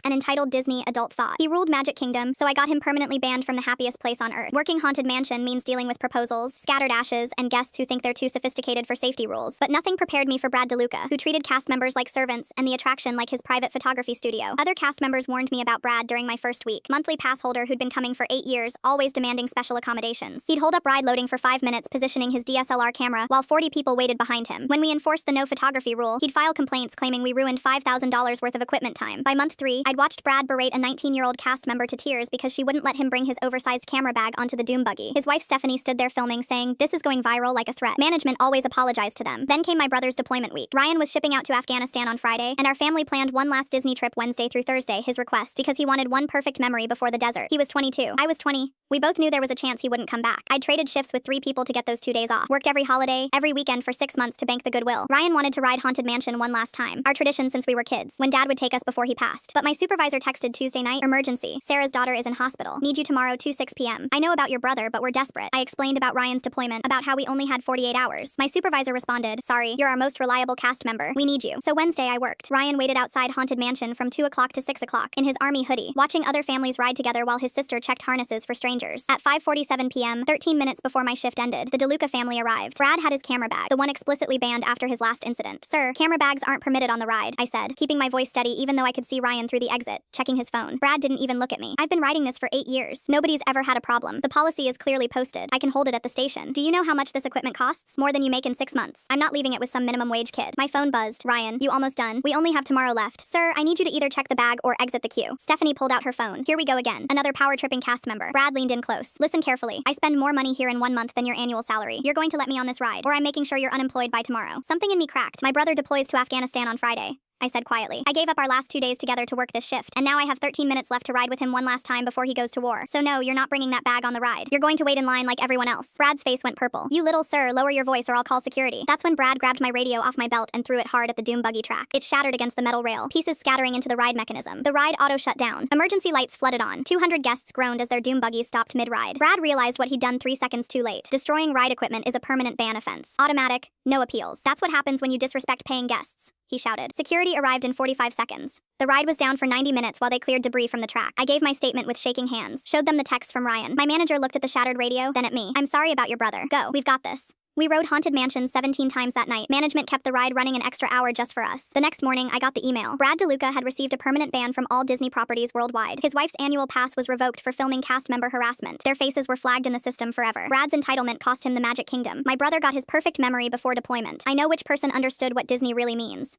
an entitled Disney adult thought. He ruled Magic Kingdom, so I got him permanently banned from the happiest place on earth. Working Haunted Mansion means dealing with proposals, scattered ashes, and guests who think they're too sophisticated for safety rules. But nothing prepared me for Brad DeLuca, who treated cast members like servants and the attraction like his private photography studio. Other cast members warned me about Brad during my first week. Monthly pass holder who'd been coming for 8 years, always demanding special accommodations. He'd hold up ride loading for 5 minutes, positioning his DSLR camera while 40 people waited behind him. When we enforced the no photography rule, he'd file complaints claiming we ruined $5,000 worth of equipment time. By month 3, I'd watched Brad berate a 19-year-old cast member to tears because she wouldn't let him bring his oversized camera bag onto the doom buggy. His wife Stephanie stood there filming, saying, "This is going viral like a threat." Management always apologized to them. Then came my brother's deployment week. Ryan was shipping out to Afghanistan on Friday, and our family planned one last Disney trip Wednesday through Thursday, his request, because he wanted one perfect memory before the desert. He was 22. I was 20. We both knew there was a chance he wouldn't come back. I'd traded shifts with 3 people to get those 2 days off. Worked every holiday, every weekend for 6 months to bank the goodwill. Ryan wanted to ride Haunted Mansion one last time, our tradition since we were kids, when Dad would take us before he passed. But my supervisor texted Tuesday night, "Emergency. Sarah's daughter is in hospital. Need you tomorrow 6 p.m. I know about your brother, but we're desperate." I explained about Ryan's deployment, about how we only had 48 hours. My supervisor responded, "Sorry, you're our most reliable cast member. We need you." So Wednesday I worked. Ryan waited outside Haunted Mansion from 2 o'clock to 6 o'clock in his army hoodie, watching other families ride together while his sister checked harnesses for strangers. At 5:47 p.m., 13 minutes before my shift ended, the DeLuca family arrived. Brad had his camera bag, the one explicitly banned after his last incident. "Sir, camera bags aren't permitted on the ride," I said, keeping my voice steady even though I could see Ryan through the exit, checking his phone. Brad didn't even look at me. "I've been riding this for 8 years. Nobody's ever had a problem. The policy is clearly posted. I can hold it at the station. Do you know how much this equipment costs? More than you make in 6 months. I'm not leaving it with some minimum wage kid." My phone buzzed. "Ryan, you almost done? We only have tomorrow left. Sir, I need you to either check the bag or exit the queue." Stephanie pulled out her phone. "Here we go again. Another power-tripping cast member." Brad leaned in close. "Listen carefully. I spend more money here in 1 month than your annual salary. You're going to let me on this ride, or I'm making sure you're unemployed by tomorrow." Something in me cracked. My brother deploys to Afghanistan on Friday, I said quietly. I gave up our last 2 days together to work this shift, and now I have 13 minutes left to ride with him one last time before he goes to war. So no, you're not bringing that bag on the ride. You're going to wait in line like everyone else. Brad's face went purple. "You little sir, lower your voice or I'll call security." That's when Brad grabbed my radio off my belt and threw it hard at the doom buggy track. It shattered against the metal rail, pieces scattering into the ride mechanism. The ride auto shut down. Emergency lights flooded on. 200 guests groaned as their doom buggies stopped mid-ride. Brad realized what he'd done 3 seconds too late. Destroying ride equipment is a permanent ban offense. Automatic, no appeals. That's what happens when you disrespect paying guests, he shouted. Security arrived in 45 seconds. The ride was down for 90 minutes while they cleared debris from the track. I gave my statement with shaking hands, showed them the text from Ryan. My manager looked at the shattered radio, then at me. "I'm sorry about your brother. Go, we've got this." We rode Haunted Mansion 17 times that night. Management kept the ride running an extra hour just for us. The next morning, I got the email. Brad DeLuca had received a permanent ban from all Disney properties worldwide. His wife's annual pass was revoked for filming cast member harassment. Their faces were flagged in the system forever. Brad's entitlement cost him the Magic Kingdom. My brother got his perfect memory before deployment. I know which person understood what Disney really means.